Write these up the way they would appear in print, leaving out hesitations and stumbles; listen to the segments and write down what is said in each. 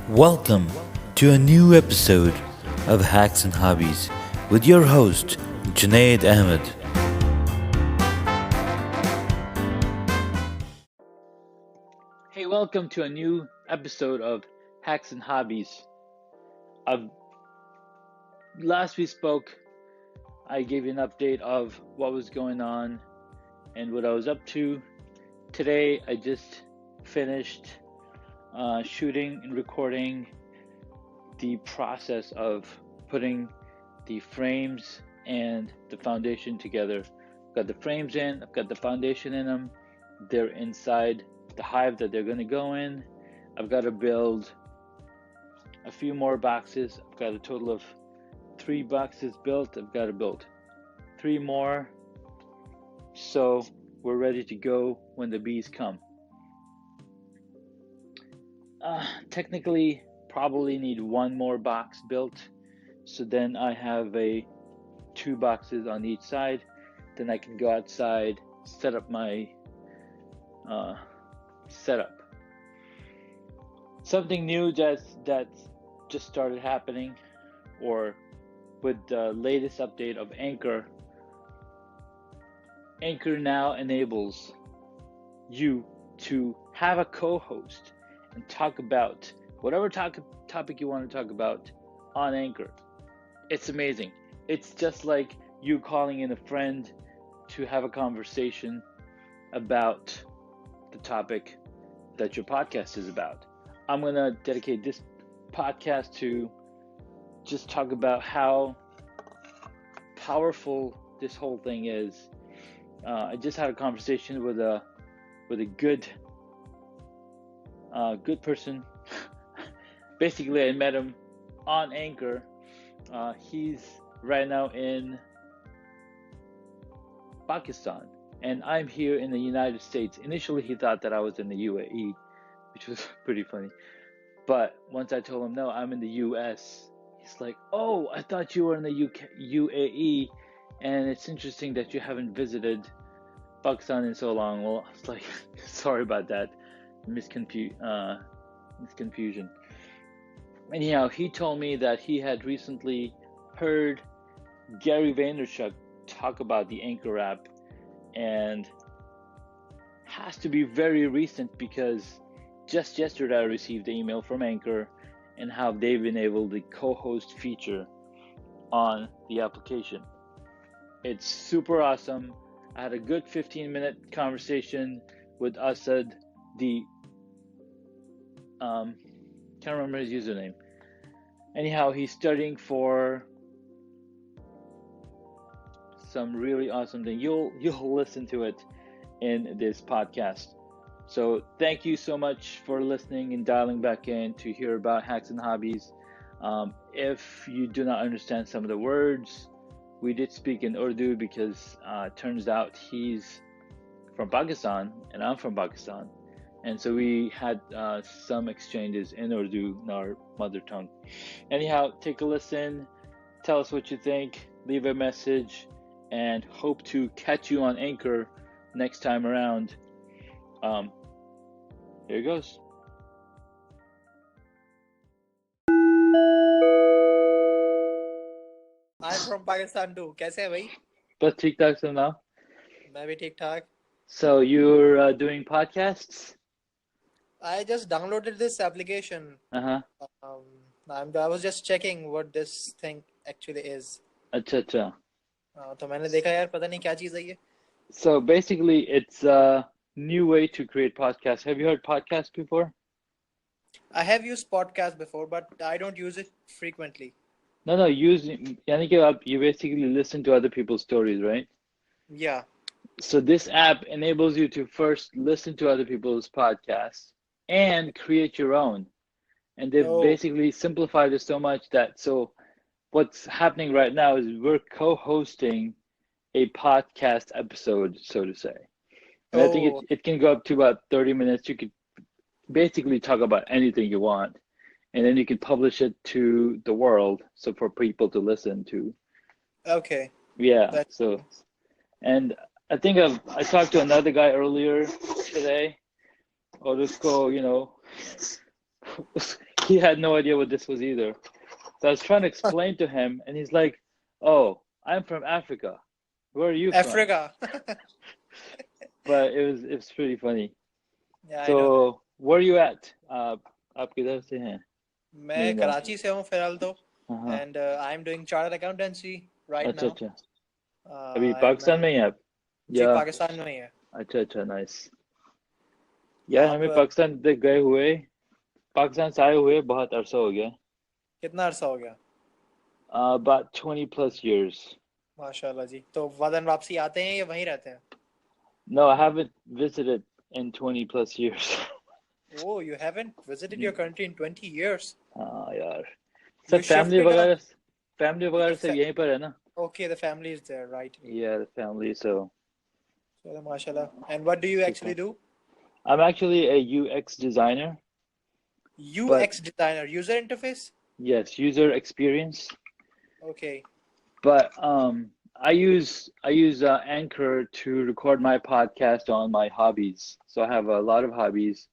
Welcome to a new episode of Hacks and Hobbies with your host, Junaid Ahmed. Hey, welcome to a new episode of Hacks and Hobbies. Last we spoke, I gave you an update of what was going on and what I was up to. Today, I just finished shooting and recording the process of putting the frames and the foundation together. I've got the frames in, I've got the foundation in them. They're inside the hive that they're going to go in. I've got to build a few more boxes. I've got a total of 3 boxes built. I've got to build 3 more. So we're ready to go when the bees come. Technically, probably need 1 more box built. So then I have 2 boxes on each side. Then I can go outside, set up my setup. Something new that just started happening, or with the latest update of Anchor. Anchor now enables you to have a co-host and talk about whatever topic you want to talk about on Anchor. It's amazing. It's just like you calling in a friend to have a conversation about the topic that your podcast is about. I'm going to dedicate this podcast to just talk about how powerful this whole thing is. I just had a conversation with a good person. Basically, I met him on Anchor. He's right now in Pakistan, and I'm here in the United States. Initially, he thought that I was in the UAE, which was pretty funny. But once I told him, no, I'm in the US, he's like, oh, I thought you were in the UAE, and it's interesting that you haven't visited Pakistan in so long. Well, I was like, sorry about that misconfusion. Anyhow, he told me that he had recently heard Gary Vaynerchuk talk about the Anchor app, and has to be very recent because just yesterday I received an email from Anchor and how they've enabled the co-host feature on the application. It's super awesome. I had a good 15-minute conversation with Asad, can't remember his username. Anyhow, he's studying for some really awesome thing. You'll listen to it in this podcast. So thank you so much for listening and dialing back in to hear about Hacks and Hobbies. If you do not understand some of the words, we did speak in Urdu because it turns out he's from Pakistan and I'm from Pakistan. And so we had some exchanges in Urdu, in our mother tongue. Anyhow, take a listen, tell us what you think, leave a message, and hope to catch you on Anchor next time around. Here it goes. I'm from Pakistan too. कैसे है भाई? बस ठीक ठाक सुनाओ. मैं भी ठीक ठाक. So you're doing podcasts? I just downloaded this application. I was just checking what this thing actually is. अच्छा. तो मैंने देखा यार पता नहीं क्या चीज़ है ये. So basically it's a new way to create podcasts. Have you heard podcasts before? I have used podcast before, but I don't use it frequently. No, यानी कि you basically listen to other people's stories, right? Yeah. So this app enables you to first listen to other people's podcasts and create your own. And they've basically simplified it so much that, so what's happening right now is we're co-hosting a podcast episode, so to say. And I think it can go up to about 30 minutes. You could basically talk about anything you want. And then you can publish it to the world, so for people to listen to. Okay. Yeah, so, and I think I talked to another guy earlier today, और उसको he had no idea what this was either. So I was trying to explain to him, and he's like, "Oh, I'm from Africa. Where are you from?" Africa. But it's pretty funny. Yeah, I know. So where are you at? आप किधर से हैं? मैं मीना. कराची से हूँ फिलहाल तो, हाँ. and I'm doing chartered accountancy right अच्छा now. अच्छा. अभी And पाकिस्तान में ही हैं आप? जी या पाकिस्तान में ही है. अच्छा अच्छा, नाइस. यार आप हमें पाकिस्तान देख गए हुए, पाकिस्तान से आए हुए बहुत अरसा हो गया. कितना अरसा हो गया? About 20 plus years. माशाल्लाह जी. तो वतन वापसी आते हैं या वहीं रहते हैं? No, I haven't visited in 20 plus years. Oh, you haven't visited your country in 20 years. हाँ यार, You सब फैमिली shifted up. वगैरह सब यहीं पर है ना. Okay, the family is there, right? Yeah, the family. So Mashallah. And what do you actually do? I'm actually a UX designer. UX designer, user interface? Yes, user experience. Okay. But I use Anchor to record my podcast on my hobbies. So I have a lot of hobbies.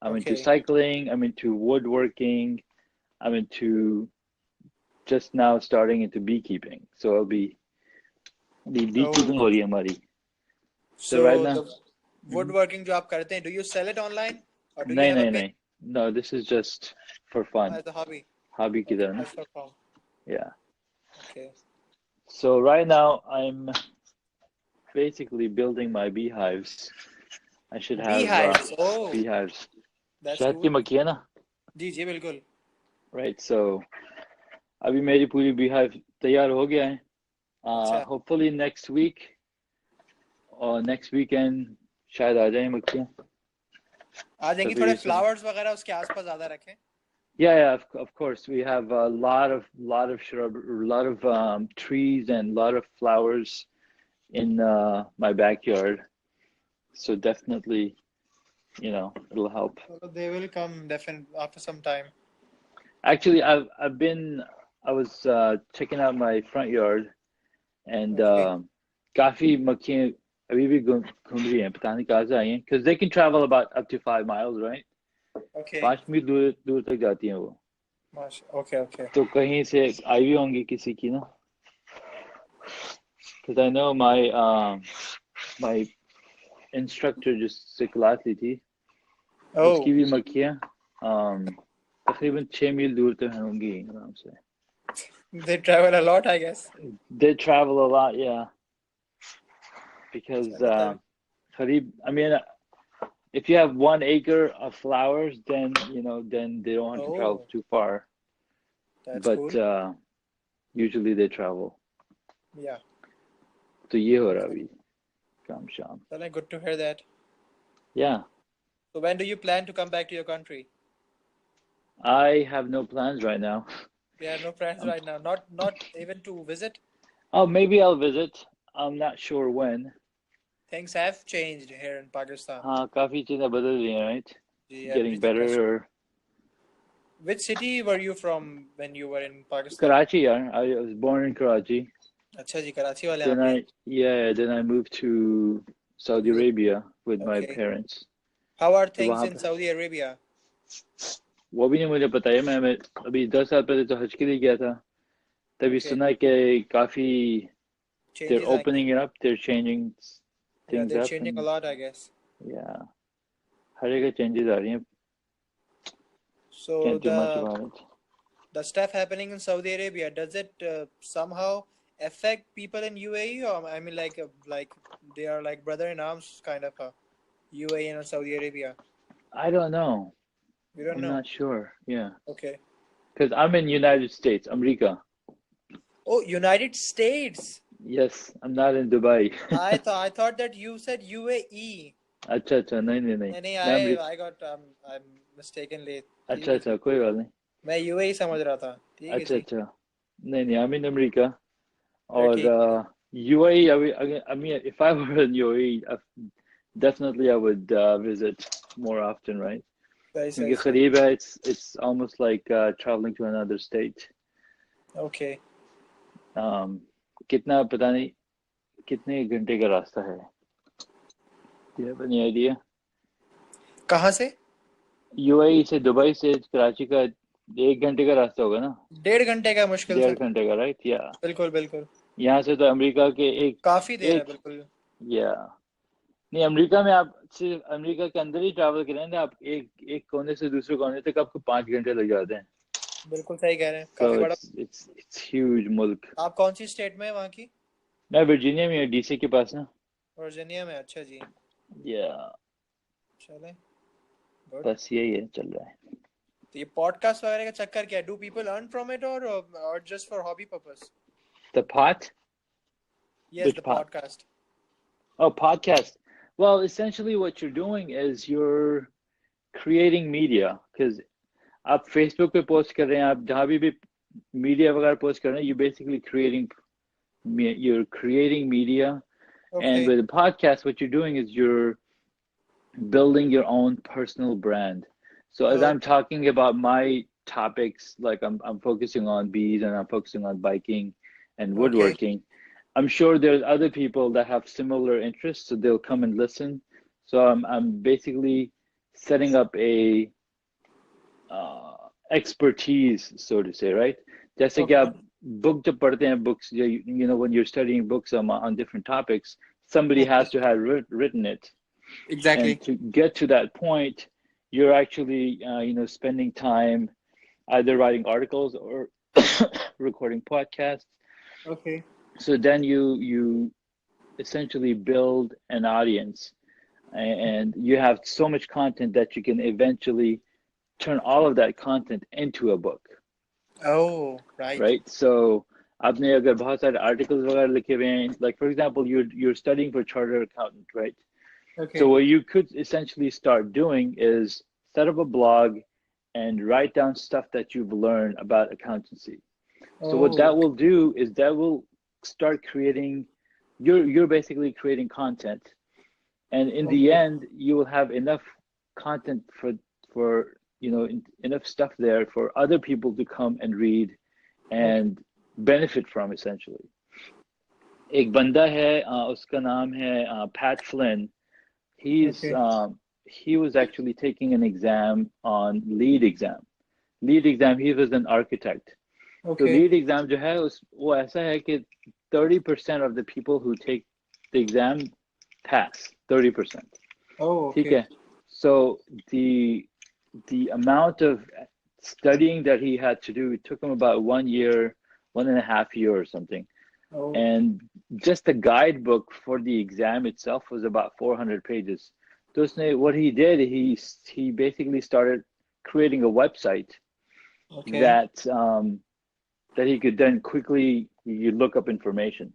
I'm into cycling. I'm into woodworking. I'm into just now starting into beekeeping. So I'll be beekeeping हो रही है हमारी. So right now, the woodworking जो आप करते हैं, do you sell it online or do you नहीं have a नहीं page? नहीं. No, this is just for fun. As a hobby. Hobby की तरह ना. As for fun. Yeah. Okay. So right now I'm basically building my beehives. I should have beehives. beehives. That's शहद की cool. मक्खियाँ ना. जी जी बिल्कुल. Right. So अभी मेरी पूरी beehive तैयार हो गया है. Hopefully next week or next weekend शायद आ जाए मक्खियाँ. आ जाएंगी. थोड़े flowers वगैरह उसके आसपास ज़्यादा रखें. Yeah, of course. We have a lot of shrub, a lot of trees and a lot of flowers in my backyard. So definitely, it'll help. They will come definitely after some time. Actually, I was checking out my front yard and काफी मक्खियाँ अभी भी घूम रही हैं. पता नहीं कहाँ से आई हैं, because they can travel about up to 5 miles, right? Okay. 5 मील दूर तक जाती हैं वो. Okay. तो कहीं से आई भी होंगी किसी की ना. Because I know my instructor just सिखलाती थी. उसकी भी मक्खियाँ तकरीबन 6 मील दूर तक होंगी आराम से. They travel a lot, I guess. They travel a lot, yeah. Because I mean, if you have 1 acre of flowers, then then they don't have to travel too far. That's but cool. Usually they travel. Yeah. तो ये हो रहा अभी काम शाम. Well, good to hear that. Yeah. So when do you plan to come back to your country? I have no plans right now. Yeah, no plans right now. Not even to visit? Oh, maybe I'll visit. I'm not sure when. Things have changed here in Pakistan. हाँ, काफी चीजें बदल रही हैं, right? Yeah, getting better. Which city were you from when you were in Pakistan? Karachi, yeah. I was born in Karachi. अच्छा जी, कराची वाले आप भी. Then I moved to Saudi Arabia with my parents. How are things in Saudi Arabia? वो भी नहीं मुझे पता है. मैं अभी 10 साल पहले तो हज के लिए गया था. तभी सुना कि काफी they're opening it up, they're changing things they're up. changing a lot, I guess. Yeah. हर जगह changes आ रही हैं. So can't do much about it. The stuff happening in Saudi Arabia, does it somehow affect people in UAE, or I mean like they are like brother in arms kind of UAE and Saudi Arabia? I don't know. You don't know? I'm not sure. Yeah. Okay. Because I'm in United States, America. Oh, United States. Yes, I'm not in Dubai. I thought that you said UAE. अच्छा नहीं. I'm mistakenly. अच्छा कोई बात नहीं. मैं UAE समझ रहा था. अच्छा नहीं I'm in America. और UAE, I mean, if I were in UAE, definitely I would visit more often, right? क्योंकि करीब है. It's almost like traveling to another state. Okay. कितना पता नहीं कितने घंटे का रास्ता है. Do you have any idea? कहाँ से? UAE से दुबई से कराची का 1 घंटे का रास्ता होगा ना, 1.5 घंटे का मुश्किल से। 1.5 घंटे का, राइट? या बिल्कुल बिल्कुल। यहाँ से तो अमेरिका के एक काफी देर है एक बिल्कुल। या नहीं, अमेरिका में आप सिर्फ अमेरिका के अंदर ही ट्रैवल करें ना, आप एक एक कोने से दूसरे कोने तक आपको 5 घंटे लग जाते हैं। बिल्कुल सही कह रहे हैं, सो काफी बड़ा। इट्स ह्यूज मुल्क। आप कौन सी स्टेट में है वहाँ की? मैं वर्जीनिया में हूँ, डीसी के पास ना। वर्जीनिया में, अच्छा जी। या चले, गुड। बस यही है, चल रहा है। तो ये पॉडकास्ट वगैरह का चक्कर क्या है? Do people earn from it और just for hobby purpose? The pot? Yes, the Which pot? Podcast. Oh, podcast. Well, essentially what you're doing is you're creating media, because आप Facebook पे पोस्ट कर रहे हैं, आप जहाँ भी मीडिया वगैरह पोस्ट कर रहे हैं, you're creating media. Okay And with a podcast, what you're doing is you're building your own personal brand. So as I'm okay talking about my topics, like I'm focusing on bees and I'm focusing on biking and okay woodworking, I'm sure there's other people that have similar interests, so they'll come and listen. So I'm basically setting up a expertise, so to say, right? जैसे कि okay आप book जब पढ़ते हैं, books, you know, when you're studying books on different topics, somebody okay, has to have written it. Exactly. And to get to that point, you're actually, you know, spending time either writing articles or recording podcasts. Okay So then you essentially build an audience, and you have so much content that you can eventually turn all of that content into a book, oh right. right? So आपने अगर बहुत सारे articles वगैरह लिखे हुए हैं, like for example, you're studying for chartered accountant, right? Okay So what you could essentially start doing is set up a blog and write down stuff that you've learned about accountancy. So what oh that will do is that will start creating, you're basically creating content, and in the okay end you will have enough content for you know enough stuff there for other people to come and read okay and benefit from essentially. एक बंदा है, उसका नाम है Pat Flynn. He's okay he was actually taking an exam on lead exam. Lead exam, he was an architect. So okay lead exam जो है उस वो ऐसा है कि 30% of the people who take the exam pass. 30%. ओह ठीक okay है. So the amount of studying that he had to do, it took him about 1 year, 1.5 years or something. Oh And just the guidebook for the exam itself was about 400 pages. So what he did, he basically started creating a website okay that that he could then quickly you look up information.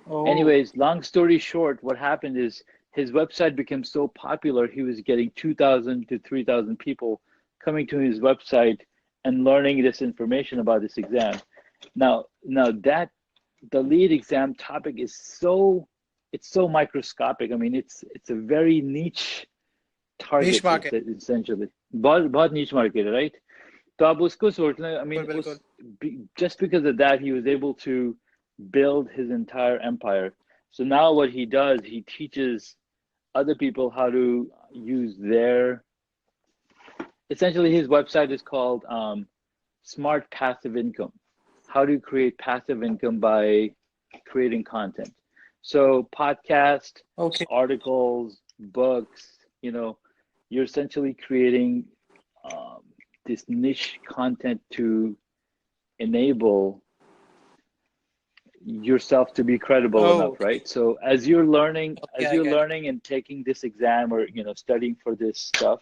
Oh Anyways, long story short, what happened is his website became so popular, he was getting 2,000 to 3,000 people coming to his website and learning this information about this exam. Now that the lead exam topic is so microscopic. I mean, it's a very niche niche target, market. essentially. बहुत niche market, right? तो आप उसको सोचना, I mean, बिल्कुल just because of that, he was able to build his entire empire. So now what he does, he teaches other people how to use essentially his website is called Smart Passive Income. How to create passive income by creating content. So podcast, okay articles, books, you know, you're essentially creating um, this niche content to enable yourself to be credible oh enough, okay right? So as you're learning, okay I get it. and taking this exam, or studying for this stuff,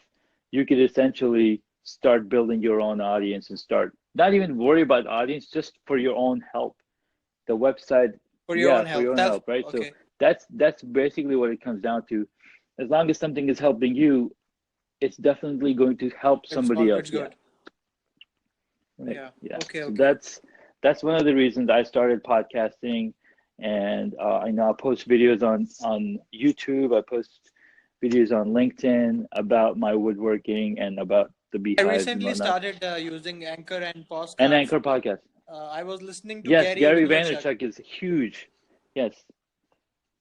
you could essentially start building your own audience and start not even worry about audience, just for your own help. The website, for your yeah, own for your help own self. help, right? So okay that's basically what it comes down to. As long as something is helping you, it's definitely going to help it's somebody else. It's Yeah, good. right. या Yeah. Okay So okay that's one of the reasons I started podcasting, and I now post videos on YouTube. I post videos on LinkedIn about my woodworking and about the I beehives and recently whatnot, started using Anchor and and Postcards. Anchor podcast. I was listening to Yes, Gary Gary Vaynerchuk. Vaynerchuk is huge. Yes,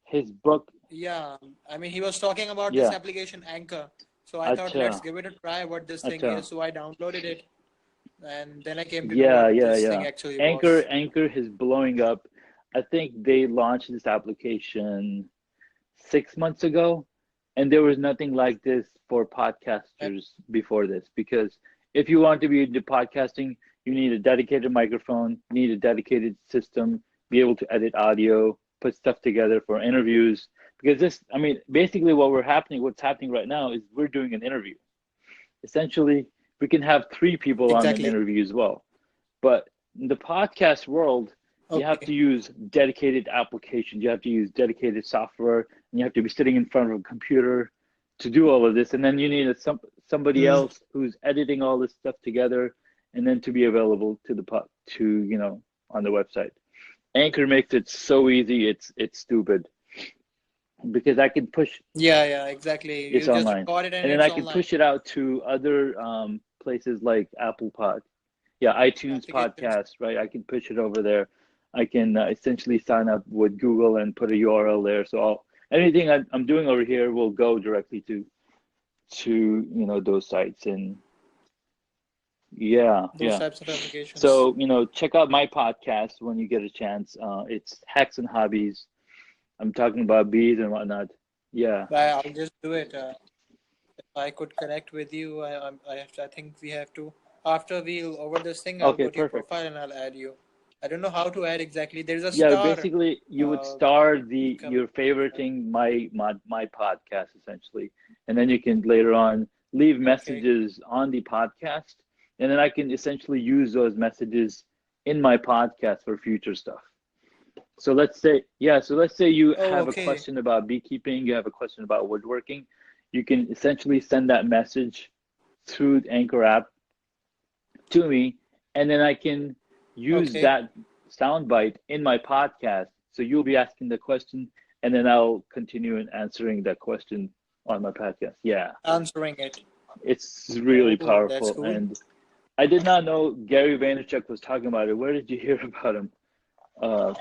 his book. Yeah, I mean, he was talking about this Yeah. application Anchor. So I thought, Acha. let's give it a try what this thing Acha. is. So I downloaded it. and then I came to know Yeah, what yeah, this thing yeah. actually Anchor was. Anchor is blowing up. I think they launched this application 6 months ago, and there was nothing like this for And, podcasters before this. Because if you want to be into podcasting, you need a dedicated microphone, you need a dedicated system, be able to edit audio, put stuff together for interviews. Because this, I mean, basically what's happening right now is we're doing an interview. Essentially, we can have three people on an exactly. interview as well. But in the podcast world, you have Okay. to use dedicated applications. You have to use dedicated software, and you have to be sitting in front of a computer to do all of this. And then you need somebody Mm, else who's editing all this stuff together, and then to be available to the on the website. Anchor makes it so easy. It's stupid because I can push. yeah, yeah, exactly. It's You just online, record it and and then it's I can online. push it out to other places like iTunes Applications. podcast, right? I can push it over there. I can essentially sign up with Google and put a URL there. So anything I'm doing over here will go directly to those sites. And yeah, Those yeah. types of applications. So check out my podcast when you get a chance. It's Hacks and Hobbies. I'm talking about bees and whatnot. Yeah. I'll just do it. If I could connect with you, I think we have to. After we'll over this thing, I'll Okay, go to your perfect. profile and I'll add you. I don't know how to add exactly. There's a Yeah, star. basically you would Uh, star you the come. your favoriting my podcast essentially, and then you can later on leave Okay. messages on the podcast, and then I can essentially use those messages in my podcast for future stuff. So let's say you Oh, have a okay. question about beekeeping, you have a question about woodworking, you can essentially send that message through the Anchor app to me, and then I can use Okay. that soundbite in my podcast. So you'll be asking the question, and then I'll continue in answering that question on my podcast. Yeah, Answering it. it's really Oh, that's powerful. cool. And I did not know Gary Vaynerchuk was talking about it. Where did you hear about him? Uh,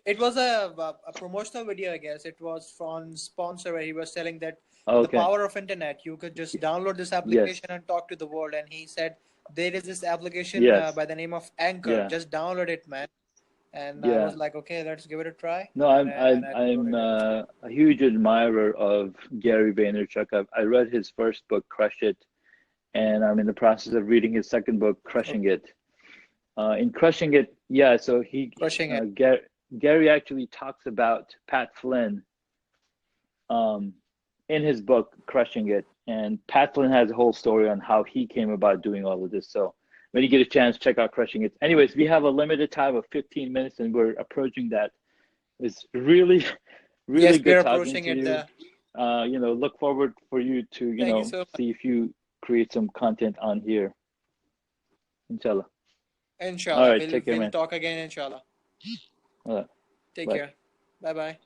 It was a promotional video, I guess. It was from sponsor where he was telling that the okay. power of internet. You could just download this Yes. application and talk to the world. And he said there is this application Yes. by the name of Anchor. Yeah. Just download it, man. And I Yeah. was like, okay, let's give it a try. No, And I'm I, and I'm I I'm downloaded it. a huge admirer of Gary Vaynerchuk. I read his first book, Crush It, and I'm in the process of reading his second book, Okay. Crushing It. In Crushing It, yeah, so Crushing it. Gary actually talks about Pat Flynn um, in his book, Crushing It. And Pat Flynn has a whole story on how he came about doing all of this. So when you get a chance, check out Crushing It. Anyways, we have a limited time of 15 minutes and we're approaching that. It's really, really Yes, we good are talking approaching to it. you. Look forward for you to, Thank you so much. see if you create some content on here. Inshallah. All Inshallah. right, We'll take care, we'll man. talk again, inshallah. All right, Take bye. care. Bye bye.